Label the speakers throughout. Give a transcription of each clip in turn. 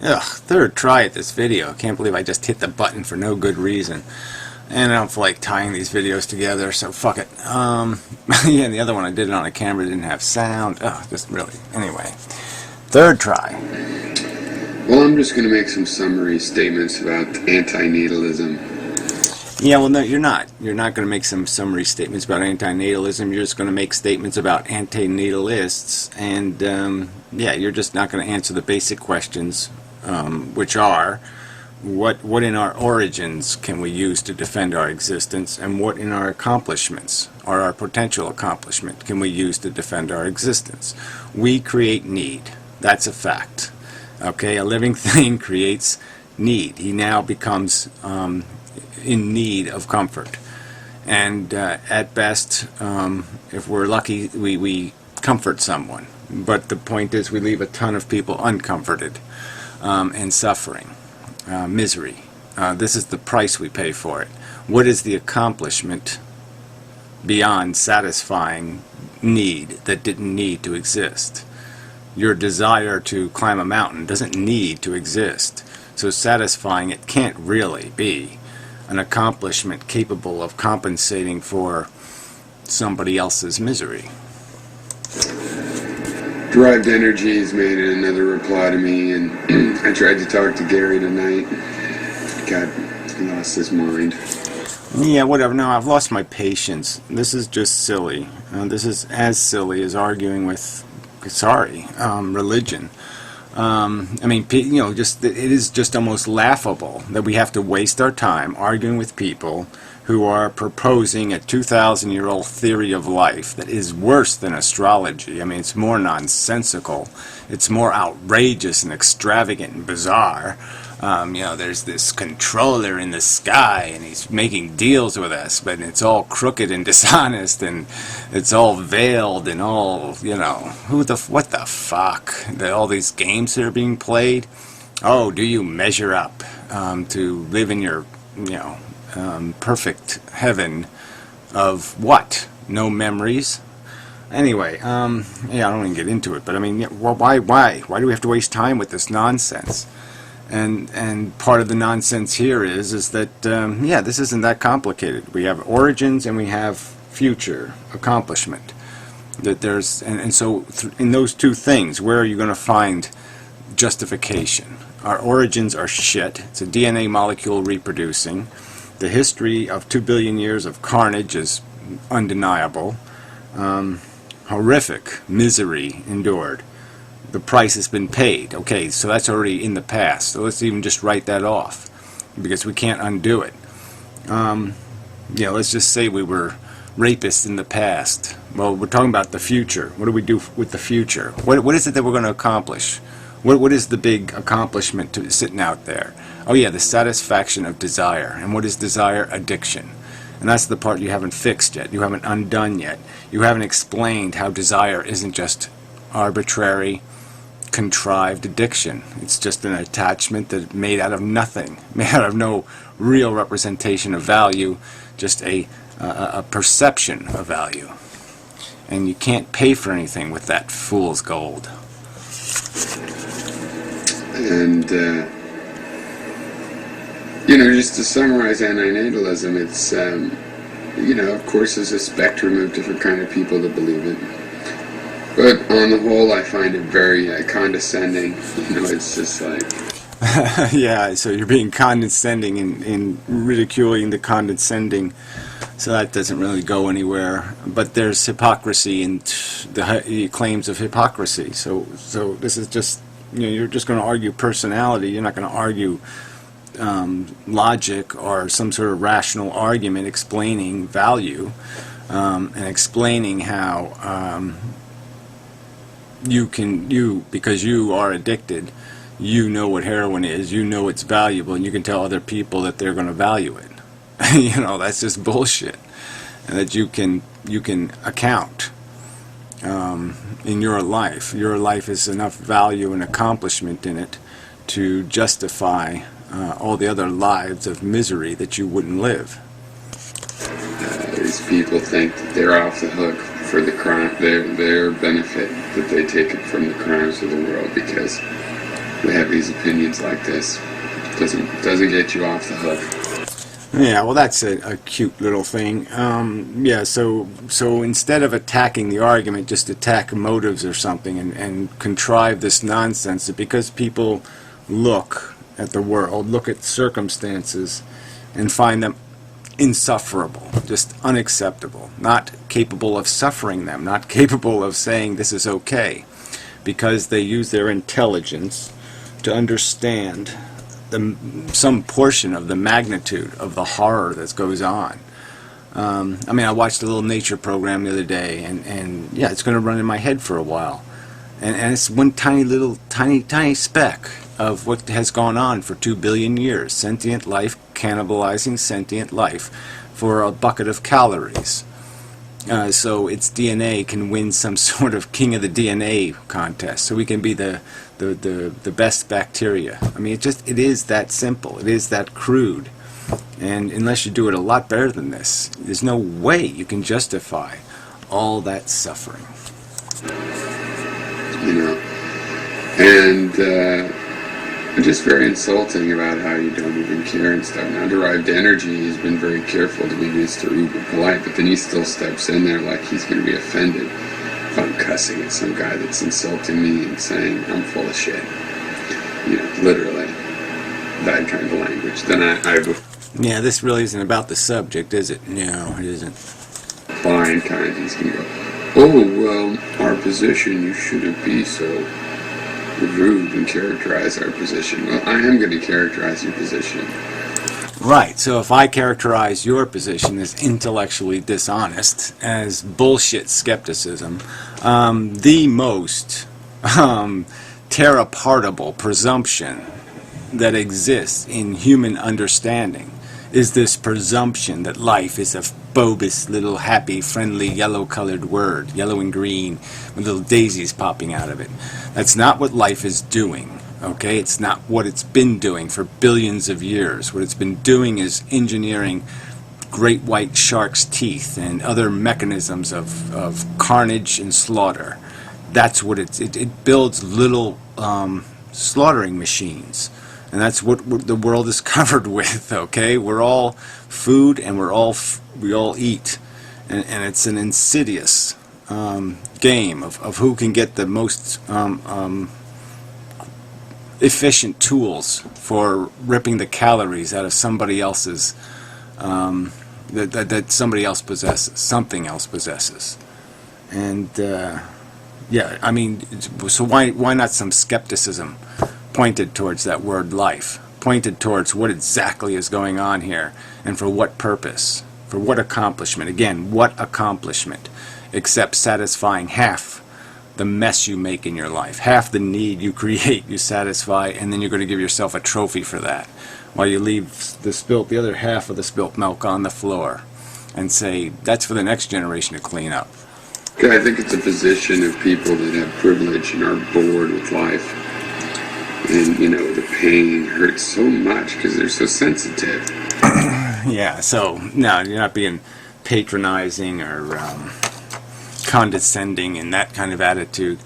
Speaker 1: Ugh, third try at this video. I can't believe I just hit the button for no good reason. And I don't feel like tying these videos together, so fuck it. Yeah, and the other one I did it on a camera, didn't have sound. Ugh, just really. Anyway, third try.
Speaker 2: Well, I'm just going to make some summary statements about antinatalism.
Speaker 1: Yeah, well, no, you're not. You're not going to make some summary statements about antinatalism. You're just going to make statements about antinatalists, and yeah, you're just not going to answer the basic questions, which are, what in our origins can we use to defend our existence, and what in our accomplishments, or our potential accomplishment, can we use to defend our existence? We create need. That's a fact. Okay, a living thing creates need. He now becomes in need of comfort, and at best, if we're lucky, we comfort someone, but the point is we leave a ton of people uncomforted and suffering, misery. This is the price we pay for it. What is the accomplishment beyond satisfying need that didn't need to exist? Your desire to climb a mountain doesn't need to exist, so satisfying it can't really be an accomplishment capable of compensating for somebody else's misery.
Speaker 2: Derived Energies made another reply to me, and I tried to talk to Gary tonight. God, he lost his mind.
Speaker 1: Yeah, whatever. No, I've lost my patience. This is just silly. This is as silly as arguing with, religion. I mean, you know, it is just almost laughable that we have to waste our time arguing with people who are proposing a 2,000-year-old theory of life that is worse than astrology. I mean, it's more nonsensical. It's more outrageous and extravagant and bizarre. You know, there's this controller in the sky, and he's making deals with us, but it's all crooked and dishonest, and it's all veiled and all, you know, what the fuck? All these games that are being played. Oh, do you measure up to live in your, you know, perfect heaven of what? No memories? Anyway, yeah, I don't even get into it, but I mean, well, why do we have to waste time with this nonsense? And part of the nonsense here is that yeah, this isn't that complicated. We have origins and we have future accomplishment. That there's and so in those two things, where are you going to find justification? Our origins are shit. It's a DNA molecule reproducing. The history of 2 billion years of carnage is undeniable. Horrific misery endured. The price has been paid. Okay, so that's already in the past. So let's even just write that off, because we can't undo it. Yeah, let's just say we were rapists in the past. Well, we're talking about the future. What do we do with the future? What is it that we're going to accomplish? What is the big accomplishment sitting out there? Oh yeah, the satisfaction of desire. And what is desire? Addiction. And that's the part you haven't fixed yet. You haven't undone yet. You haven't explained how desire isn't just arbitrary, contrived addiction. It's just an attachment that's made out of nothing, made out of no real representation of value, just a perception of value. And you can't pay for anything with that fool's gold.
Speaker 2: And, you know, just to summarize antinatalism, it's, you know, of course there's a spectrum of different kind of people that believe it. But on the whole, I find it very condescending. You know, it's just like...
Speaker 1: Yeah, so you're being condescending in ridiculing the condescending, so that doesn't really go anywhere. But there's hypocrisy in the claims of hypocrisy. So this is just, you know, you're just going to argue personality. You're not going to argue logic or some sort of rational argument explaining value and explaining how because you are addicted, you know what heroin is, you know it's valuable, and you can tell other people that they're going to value it. You know, that's just bullshit. And that you can account in your life. Your life is enough value and accomplishment in it to justify all the other lives of misery that you wouldn't live.
Speaker 2: These people think that they're off the hook for the crime, their benefit that they take from the crimes of the world, because we have these opinions like this. Doesn't get you off the hook.
Speaker 1: Yeah, well, that's a cute little thing. Yeah, so instead of attacking the argument, just attack motives or something, and contrive this nonsense that because people look at the world, look at circumstances, and find them insufferable, just unacceptable, not capable of suffering them, not capable of saying this is okay, because they use their intelligence to understand some portion of the magnitude of the horror that goes on. I mean, I watched a little nature program the other day, and yeah, it's going to run in my head for a while. And it's one tiny speck of what has gone on for 2 billion years. Sentient life cannibalizing sentient life for a bucket of calories. So its DNA can win some sort of king of the DNA contest. So we can be the best bacteria. I mean, it is that simple. It is that crude. And unless you do it a lot better than this, there's no way you can justify all that suffering.
Speaker 2: And just very insulting about how you don't even care and stuff. Now, Derived Energy has been very careful to be Mr. Uber polite, but then he still steps in there like he's going to be offended if I'm cussing at some guy that's insulting me and saying I'm full of shit. Literally. That kind of language. Then
Speaker 1: Yeah, this really isn't about the subject, is it? No, it isn't.
Speaker 2: Blind kind, he's going to go, oh, well, our position, you shouldn't be so rude and characterize our position. Well, I am going to characterize your position.
Speaker 1: Right, so if I characterize your position as intellectually dishonest, as bullshit skepticism, the most tear-apartable presumption that exists in human understanding is this presumption that life is a bogus little happy, friendly, yellow-colored word, yellow and green, with little daisies popping out of it. That's not what life is doing, okay? It's not what it's been doing for billions of years. What it's been doing is engineering great white shark's teeth and other mechanisms of carnage and slaughter. That's what it builds little slaughtering machines. And that's what the world is covered with, okay? We're all food, and we all eat. And it's an insidious game of who can get the most efficient tools for ripping the calories out of somebody else's, that somebody else possesses, something else possesses. And, yeah, I mean, so why not some skepticism pointed towards that word life, pointed towards what exactly is going on here, and for what purpose, for what accomplishment. Again, what accomplishment, except satisfying half the mess you make in your life, half the need you create, you satisfy, and then you're going to give yourself a trophy for that, while you leave the other half of the spilt milk on the floor, and say, that's for the next generation to clean up.
Speaker 2: I think it's a position of people that have privilege and are bored with life. And, the pain hurts so much because they're so sensitive.
Speaker 1: Yeah, so, no, you're not being patronizing or condescending in that kind of attitude.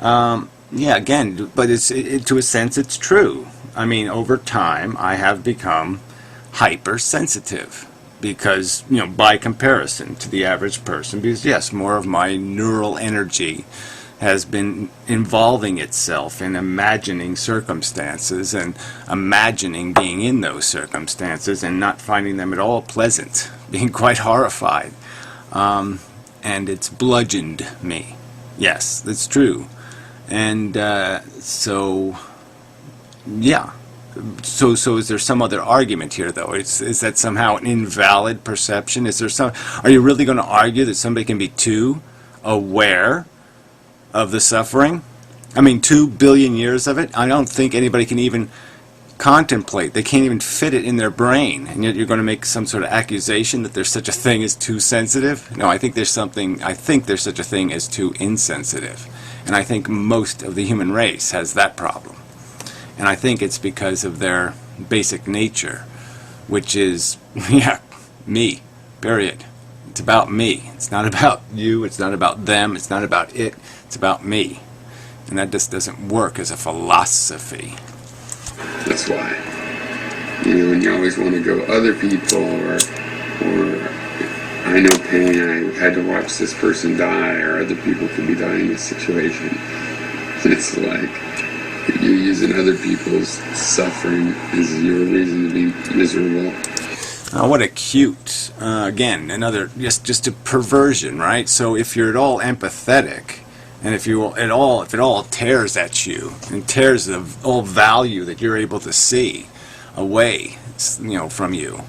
Speaker 1: Yeah, again, but to a sense, it's true. I mean, over time, I have become hypersensitive because, by comparison to the average person, because, yes, more of my neural energy has been involving itself in imagining circumstances and imagining being in those circumstances and not finding them at all pleasant, being quite horrified. And it's bludgeoned me. Yes, that's true. And so, yeah. So is there some other argument here, though? Is that somehow an invalid perception? Are you really going to argue that somebody can be too aware of the suffering? I mean, 2 billion years of it? I don't think anybody can even contemplate. They can't even fit it in their brain. And yet you're going to make some sort of accusation that there's such a thing as too sensitive? No, I think there's such a thing as too insensitive. And I think most of the human race has that problem. And I think it's because of their basic nature, which is, yeah, me, period. It's about me. It's not about you. It's not about them. It's not about it. It's about me. And that just doesn't work as a philosophy.
Speaker 2: That's why. And you always want to go other people, or I know pain, I had to watch this person die, or other people could be dying in this situation. It's like you're using other people's suffering as your reason to be miserable.
Speaker 1: What a cute, again, another, just a perversion, right? So if you're at all empathetic, and if it all tears at you, and tears the all value that you're able to see away, from you,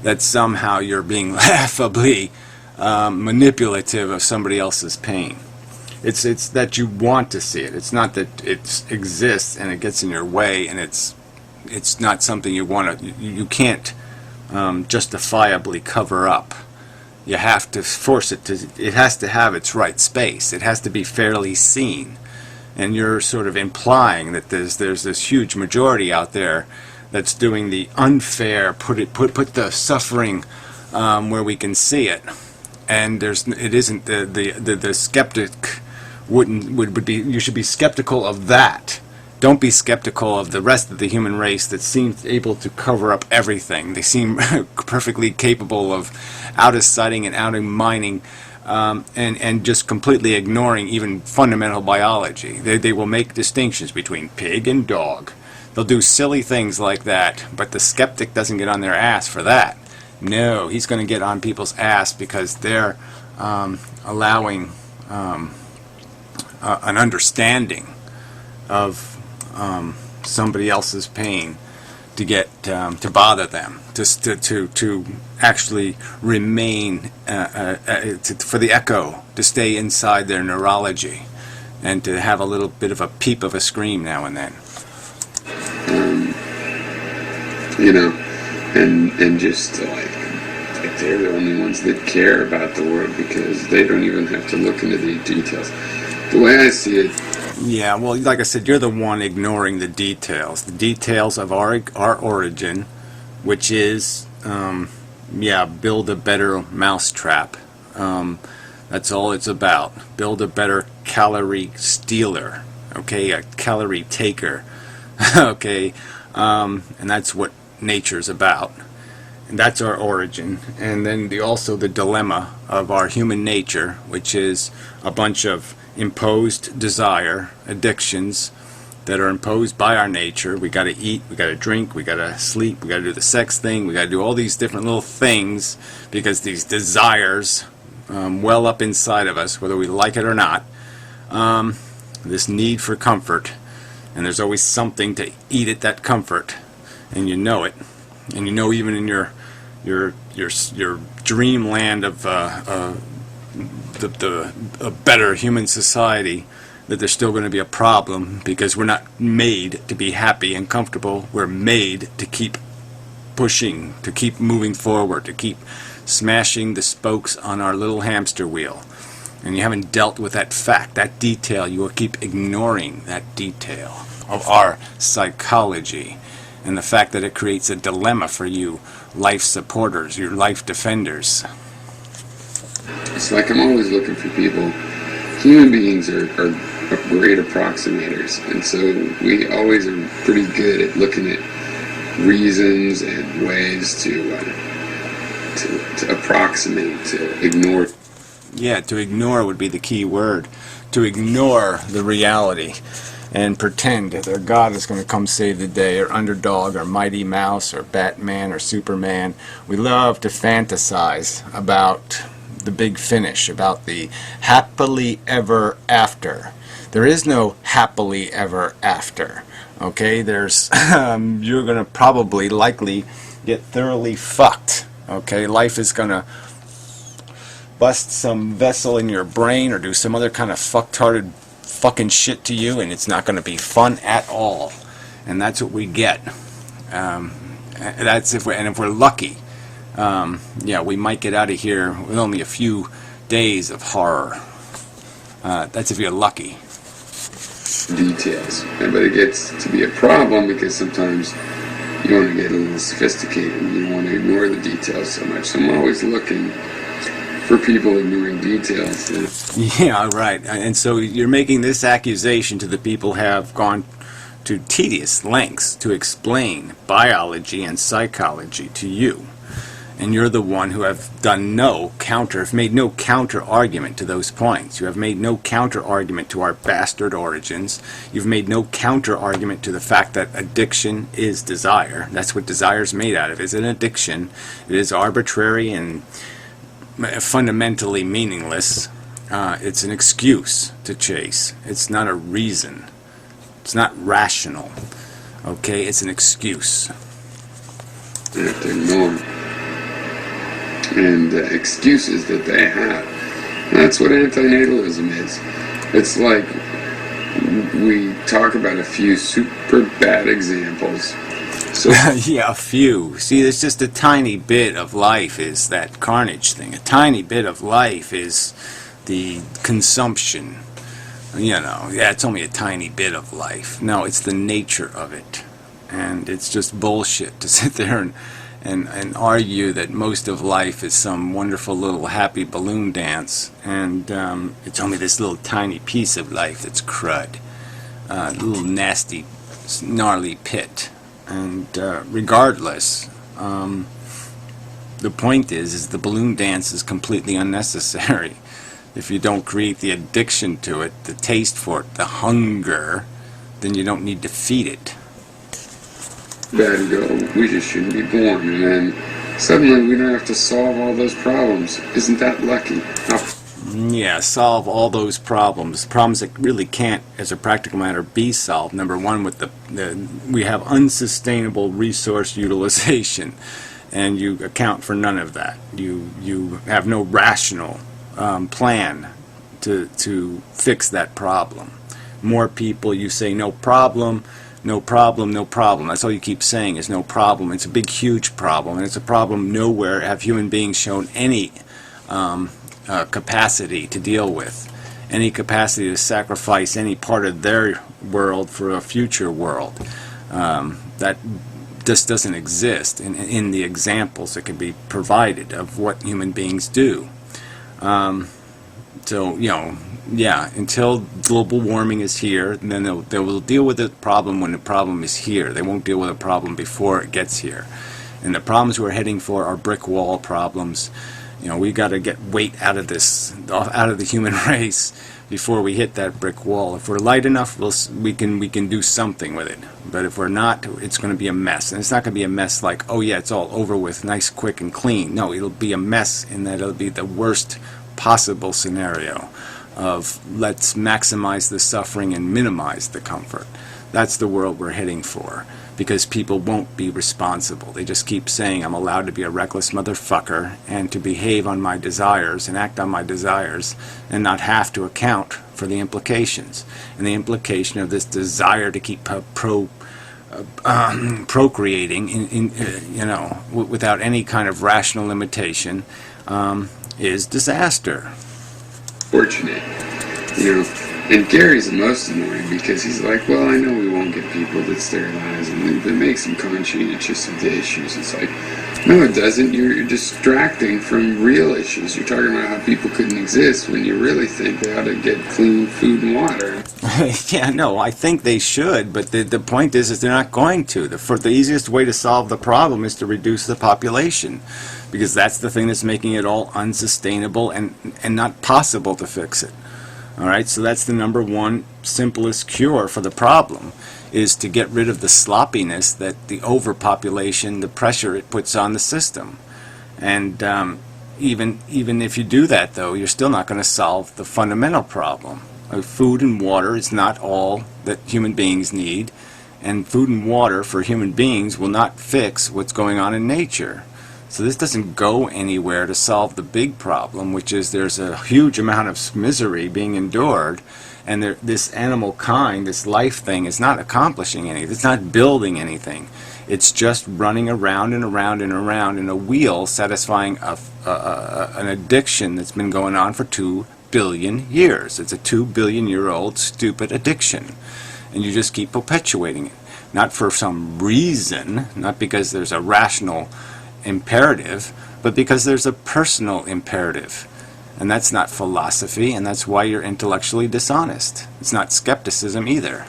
Speaker 1: that somehow you're being laughably manipulative of somebody else's pain. It's that you want to see it. It's not that it exists and it gets in your way, and it's not something you want to. You can't justifiably cover up. You have to force it to. It has to have its right space. It has to be fairly seen. And you're sort of implying that there's this huge majority out there that's doing the unfair. Put the suffering where we can see it. And it isn't the skeptic would be. You should be skeptical of that. Don't be skeptical of the rest of the human race that seems able to cover up everything. They seem perfectly capable of out-of-sighting and out-of-mining, and just completely ignoring even fundamental biology. They will make distinctions between pig and dog. They'll do silly things like that, but the skeptic doesn't get on their ass for that. No, he's going to get on people's ass because they're allowing an understanding of somebody else's pain to get to bother them, to actually remain for the echo to stay inside their neurology, and to have a little bit of a peep of a scream now and then.
Speaker 2: And just like they're the only ones that care about the world because they don't even have to look into the details. The way I see it.
Speaker 1: Yeah, well, like I said, you're the one ignoring the details of our origin, which is, build a better mousetrap. That's all it's about. Build a better calorie stealer, okay, a calorie taker, okay, and that's what nature's about. And that's our origin. And then also the dilemma of our human nature, which is a bunch of imposed desire, addictions that are imposed by our nature. We got to eat, we got to drink, we got to sleep, we got to do the sex thing, we got to do all these different little things because these desires well up inside of us, whether we like it or not. This need for comfort, and there's always something to eat at that comfort, and you know it, and you know even in your dreamland of a better human society that there's still going to be a problem because we're not made to be happy and comfortable. We're made to keep pushing, to keep moving forward, to keep smashing the spokes on our little hamster wheel. And you haven't dealt with that fact, that detail. You will keep ignoring that detail of our psychology and the fact that it creates a dilemma for you life supporters, your life defenders.
Speaker 2: It's like I'm always looking for people. Human beings are great approximators, and so we always are pretty good at looking at reasons and ways to approximate, to ignore.
Speaker 1: Yeah, to ignore would be the key word. To ignore the reality and pretend that their God is going to come save the day, or Underdog, or Mighty Mouse, or Batman, or Superman. We love to fantasize about the big finish, about the happily ever after. There is no happily ever after. Okay, there's you're going to probably likely get thoroughly fucked. Okay, life is going to bust some vessel in your brain or do some other kind of fucktarded fucking shit to you, and it's not going to be fun at all. And that's what we get. That's if we're lucky. We might get out of here with only a few days of horror. That's if you're lucky.
Speaker 2: Details, but it gets to be a problem because sometimes you want to get a little sophisticated and you want to ignore the details so much. So I'm always looking for people ignoring details.
Speaker 1: Yeah, right. And so you're making this accusation to the people who have gone to tedious lengths to explain biology and psychology to you. And you're the one who have made no counter argument to those points. You have made no counter argument to our bastard origins. You've made no counter argument to the fact that addiction is desire. That's what desire is made out of. It's an addiction. It is arbitrary and fundamentally meaningless. It's an excuse to chase. It's not a reason. It's not rational. Okay? It's an excuse.
Speaker 2: You have to ignore and excuses that they have. That's what antinatalism is. It's like we talk about a few super bad examples. So
Speaker 1: yeah, a few. See, there's just a tiny bit of life is that carnage thing. A tiny bit of life is the consumption. You know, yeah, it's only a tiny bit of life. No, it's the nature of it. And it's just bullshit to sit there and argue that most of life is some wonderful little happy balloon dance, and it's only this little tiny piece of life that's crud, little nasty, gnarly pit. And regardless, the point is the balloon dance is completely unnecessary. If you don't create the addiction to it, the taste for it, the hunger, then you don't need to feed it.
Speaker 2: Bad and go, we just shouldn't be born, and then suddenly we don't have to solve all those problems. Isn't that lucky?
Speaker 1: Yeah, solve all those problems that really can't, as a practical matter, be solved. Number one, with we have unsustainable resource utilization, and you account for none of that. You have no rational plan to fix that problem. More people, you say no problem. No problem, no problem. That's all you keep saying is no problem. It's a big, huge problem, and it's a problem nowhere have human beings shown any capacity to deal with, any capacity to sacrifice any part of their world for a future world. That just doesn't exist in the examples that can be provided of what human beings do. So, you know, yeah, until global warming is here, then they will deal with the problem when the problem is here. They won't deal with the problem before it gets here. And the problems we're heading for are brick wall problems. You know, we got to get weight out of the human race before we hit that brick wall. If we're light enough, we can do something with it. But if we're not, it's going to be a mess. And it's not going to be a mess like, oh yeah, it's all over with, nice, quick, and clean. No, it'll be a mess in that it'll be the worst possible scenario of let's maximize the suffering and minimize the comfort. That's the world we're heading for, because people won't be responsible. They just keep saying I'm allowed to be a reckless motherfucker and to behave on my desires and act on my desires and not have to account for the implications. And the implication of this desire to keep procreating you know, without any kind of rational limitation is disaster.
Speaker 2: Fortunate, you know, and Gary's the most annoying because he's like, well, I know we won't get people that sterilize and that make some conscientious of the issues. It's like, no, it doesn't. You're distracting from real issues. You're talking about how people couldn't exist when you really think they ought to get clean food and water.
Speaker 1: Yeah, no, I think they should, but the point is they're not going to. The easiest way to solve the problem is to reduce the population, because that's the thing that's making it all unsustainable and not possible to fix it. All right, so that's the number one simplest cure for the problem, is to get rid of the sloppiness that the overpopulation, the pressure it puts on the system. And even if you do that, though, you're still not going to solve the fundamental problem. Food and water is not all that human beings need, and food and water for human beings will not fix what's going on in nature. So this doesn't go anywhere to solve the big problem, which is there's a huge amount of misery being endured, and this animal kind, this life thing, is not accomplishing anything. It's not building anything. It's just running around and around and around in a wheel, satisfying an addiction that's been going on for 2 billion years. It's a 2 billion year old stupid addiction, and you just keep perpetuating it. Not for some reason, not because there's a rational imperative, but because there's a personal imperative. And that's not philosophy, and that's why you're intellectually dishonest. It's not skepticism either.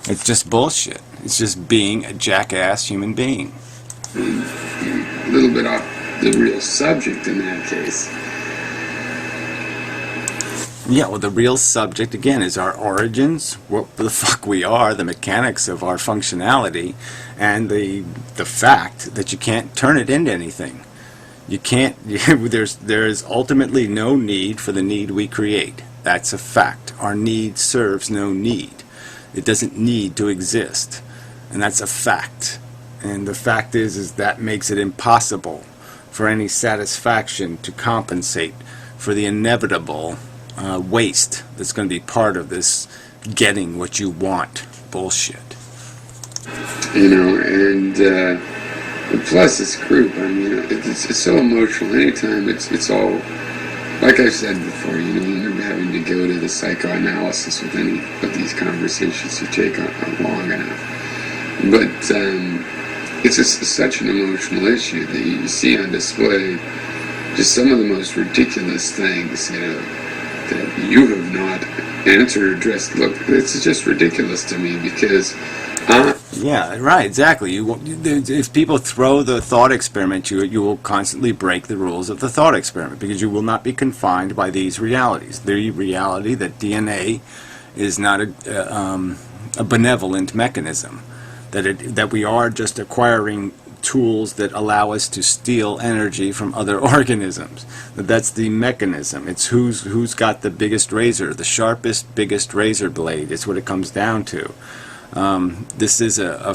Speaker 1: It's just bullshit. It's just being a jackass human being.
Speaker 2: A little bit off the real subject in that case.
Speaker 1: Yeah, well, the real subject, again, is our origins, what the fuck we are, the mechanics of our functionality, and the fact that you can't turn it into anything. You can't, there's ultimately no need for the need we create. That's a fact. Our need serves no need. It doesn't need to exist. And that's a fact. And the fact is that makes it impossible for any satisfaction to compensate for the inevitable waste that's going to be part of this getting what you want bullshit.
Speaker 2: And plus this group, I mean, it's so emotional. Anytime it's all, like I've said before, you're never having to go to the psychoanalysis with any of these conversations you take on long enough. But it's just such an emotional issue that you see on display just some of the most ridiculous things, that you have not answered or addressed. Look, it's just ridiculous to me because
Speaker 1: yeah, right, exactly. If people throw the thought experiment, you will constantly break the rules of the thought experiment because you will not be confined by these realities. The reality that DNA is not a benevolent mechanism, that we are just acquiring tools that allow us to steal energy from other organisms. That's the mechanism. It's who's got the biggest razor, the sharpest, biggest razor blade. It's what it comes down to. This is a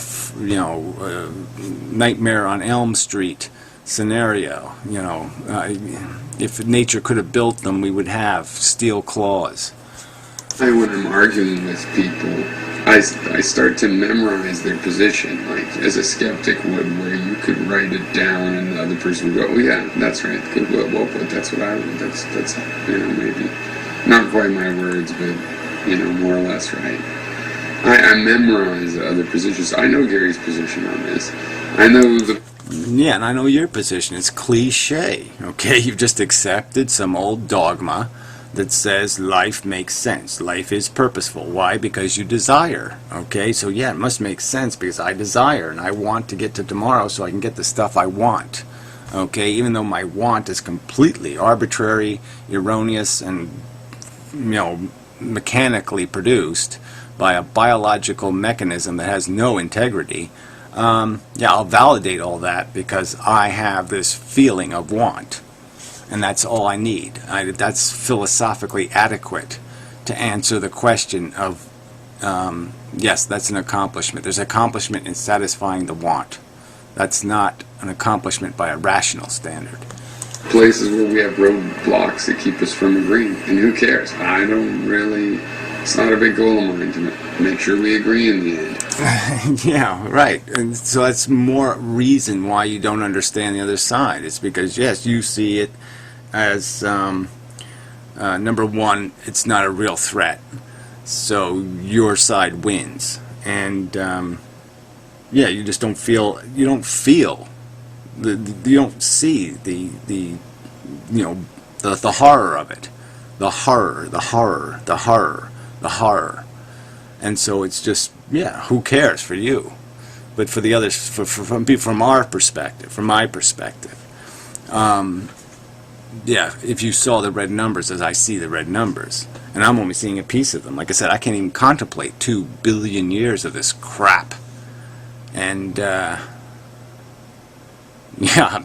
Speaker 1: Nightmare on Elm Street scenario. If nature could have built them, we would have steel claws.
Speaker 2: when I'm arguing with people, I start to memorize their position, like as a skeptic would, where you could write it down and the other person would go, "Oh yeah, that's right, good, well put. That's what I would. That's maybe not quite my words, but more or less right." I memorize the other positions. I know Gary's position on this. I know
Speaker 1: Yeah, and I know your position. It's cliche, okay? You've just accepted some old dogma that says life makes sense. Life is purposeful. Why? Because you desire, okay? So yeah, it must make sense because I desire and I want to get to tomorrow so I can get the stuff I want, okay? Even though my want is completely arbitrary, erroneous, and, mechanically produced by a biological mechanism that has no integrity, I'll validate all that because I have this feeling of want. And that's all I need. That's philosophically adequate to answer the question of, yes, that's an accomplishment. There's accomplishment in satisfying the want. That's not an accomplishment by a rational standard.
Speaker 2: places where we have roadblocks that keep us from agreeing, and who cares? I don't really. It's not a big goal of mine to make sure we agree in the end.
Speaker 1: Yeah, right. And so that's more reason why you don't understand the other side. It's because, yes, you see it as, number one, it's not a real threat. So your side wins. And, you just don't feel, you don't see the horror of it. The horror. And so it's just, who cares for you? But for the others, from our perspective, from my perspective, if you saw the red numbers as I see the red numbers, and I'm only seeing a piece of them. Like I said, I can't even contemplate 2 billion years of this crap. And, I'm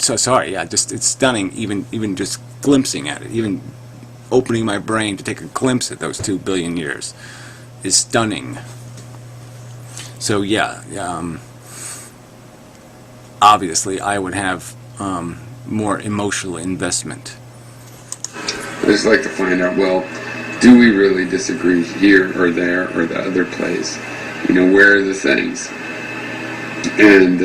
Speaker 1: so sorry. It's stunning, even just glimpsing at it, even opening my brain to take a glimpse at those 2 billion years is stunning. So obviously I would have more emotional investment.
Speaker 2: I just like to find out, well, do we really disagree here or there or the other place? Where are the things? And,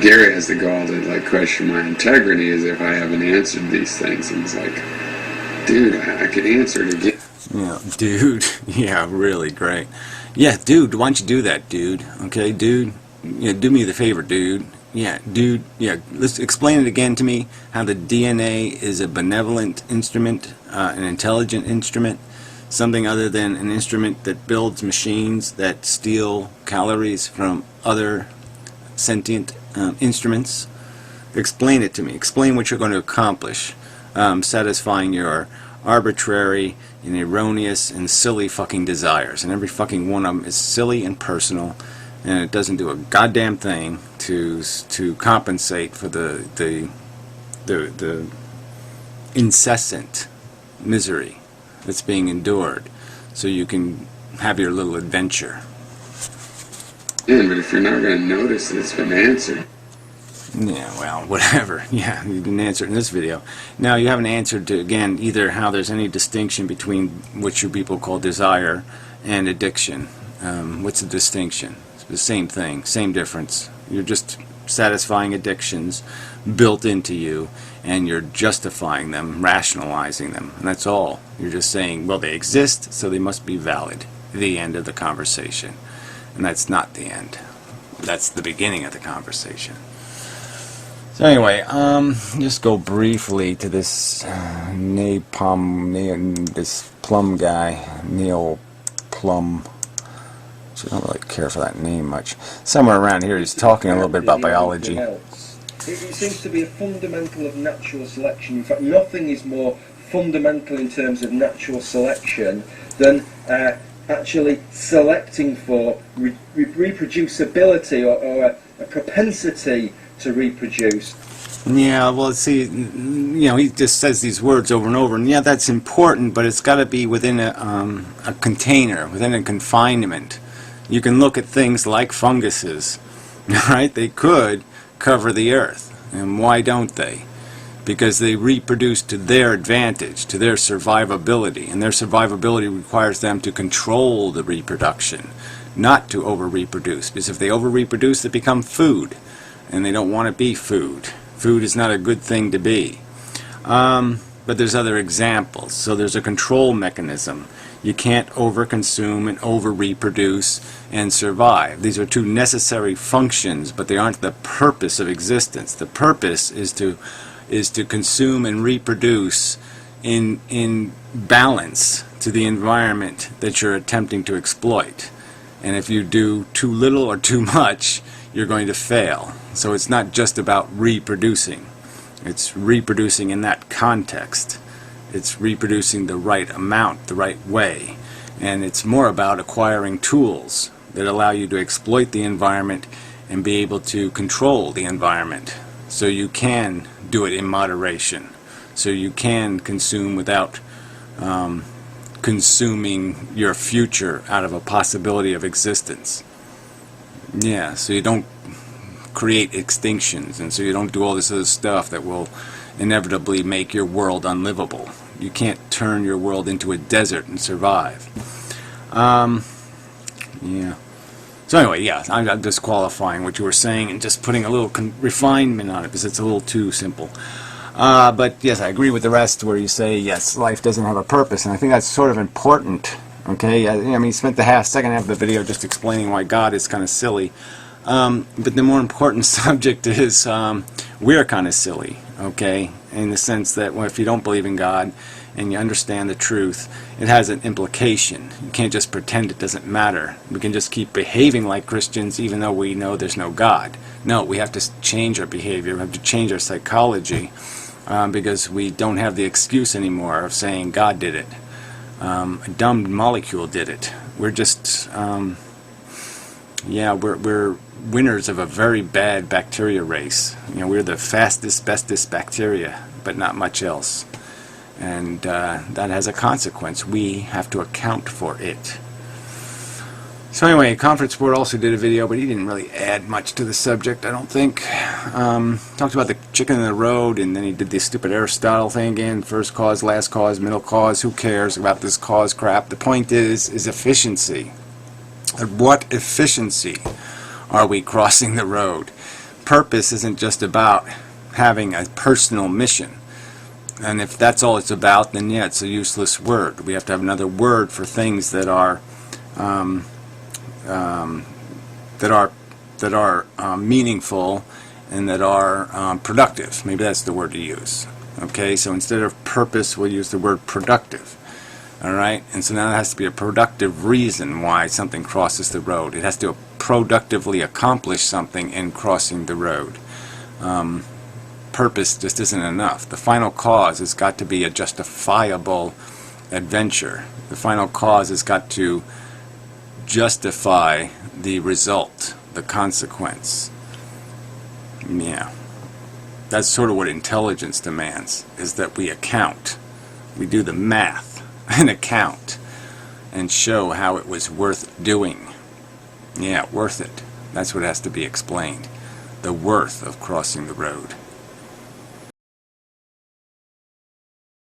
Speaker 2: Gary has the gall to, question my integrity as if I haven't answered these things. And it's like, dude, I could answer it again.
Speaker 1: Yeah, dude. Yeah, really great. Yeah, dude, why don't you do that, dude? Okay, dude? Do me the favor, dude. Yeah, dude, yeah, let's explain it again to me, how the DNA is a benevolent instrument, an intelligent instrument, something other than an instrument that builds machines that steal calories from other sentient instruments. Explain it to me. Explain what you're going to accomplish, satisfying your arbitrary and erroneous and silly fucking desires. And every fucking one of them is silly and personal, and it doesn't do a goddamn thing to compensate for the incessant misery that's being endured, so you can have your little adventure.
Speaker 2: Yeah, but if you're not going to notice that it's been answered.
Speaker 1: Yeah, well, whatever. Yeah, you didn't answer it in this video. Now, you haven't answered, to, again, either how there's any distinction between what you people call desire and addiction. What's the distinction? It's the same thing, same difference. You're just satisfying addictions built into you, and you're justifying them, rationalizing them, and that's all. You're just saying, well, they exist, so they must be valid. The end of the conversation. And that's not the end. That's the beginning of the conversation. So anyway, just go briefly to this this Plum guy, Neil Plum. I don't really care for that name much. Somewhere around here he's talking a little bit about biology.
Speaker 3: It seems to be a fundamental of natural selection. In fact, nothing is more fundamental in terms of natural selection than actually selecting for reproducibility or a propensity to reproduce.
Speaker 1: Yeah, well, see, you know, he just says these words over and over, and yeah, that's important, but it's got to be within a container, within a confinement. You can look at things like funguses, right? They could cover the earth, and why don't they? Because they reproduce to their advantage, to their survivability, and their survivability requires them to control the reproduction, not to over-reproduce, because if they over-reproduce, they become food, and they don't want to be food. Food is not a good thing to be. But there's other examples. So there's a control mechanism. You can't overconsume and over-reproduce and survive. These are two necessary functions, but they aren't the purpose of existence. The purpose is to consume and reproduce in balance to the environment that you're attempting to exploit. And if you do too little or too much, you're going to fail. So it's not just about reproducing. It's reproducing in that context. It's reproducing the right amount, the right way. And it's more about acquiring tools that allow you to exploit the environment and be able to control the environment. So you can do it in moderation. So you can consume without consuming your future out of a possibility of existence. Yeah, so you don't create extinctions, and so you don't do all this other stuff that will inevitably make your world unlivable. You can't turn your world into a desert and survive. Yeah. So anyway, yeah, I'm just qualifying what you were saying and just putting a little refinement on it because it's a little too simple. But yes, I agree with the rest where you say, yes, life doesn't have a purpose, and I think that's sort of important. Okay, I mean, he spent the second half of the video just explaining why God is kind of silly. But the more important subject is we're kind of silly, okay, in the sense that well, if you don't believe in God and you understand the truth, it has an implication. You can't just pretend it doesn't matter. We can just keep behaving like Christians even though we know there's no God. No, we have to change our behavior. We have to change our psychology because we don't have the excuse anymore of saying God did it. A dumb molecule did it. We're just, yeah, we're winners of a very bad bacteria race. You know, we're the fastest, bestest bacteria, but not much else. And that has a consequence. We have to account for it. So anyway, Conference Board also did a video, but he didn't really add much to the subject, I don't think. Talked about the chicken in the road, and then he did this stupid Aristotle thing again. First cause, last cause, middle cause. Who cares about this cause crap? The point is efficiency. At what efficiency are we crossing the road? Purpose isn't just about having a personal mission. And if that's all it's about, then yeah, it's a useless word. We have to have another word for things that are meaningful and that are productive. Maybe that's the word to use. Okay, so instead of purpose, we'll use the word productive. All right, and so now there has to be a productive reason why something crosses the road. It has to productively accomplish something in crossing the road. Purpose just isn't enough. The final cause has got to be a justifiable adventure. The final cause has got to justify the result, the consequence. Yeah. That's sort of what intelligence demands, is that we account. We do the math and account and show how it was worth doing. Yeah, worth it. That's what has to be explained. The worth of crossing the road.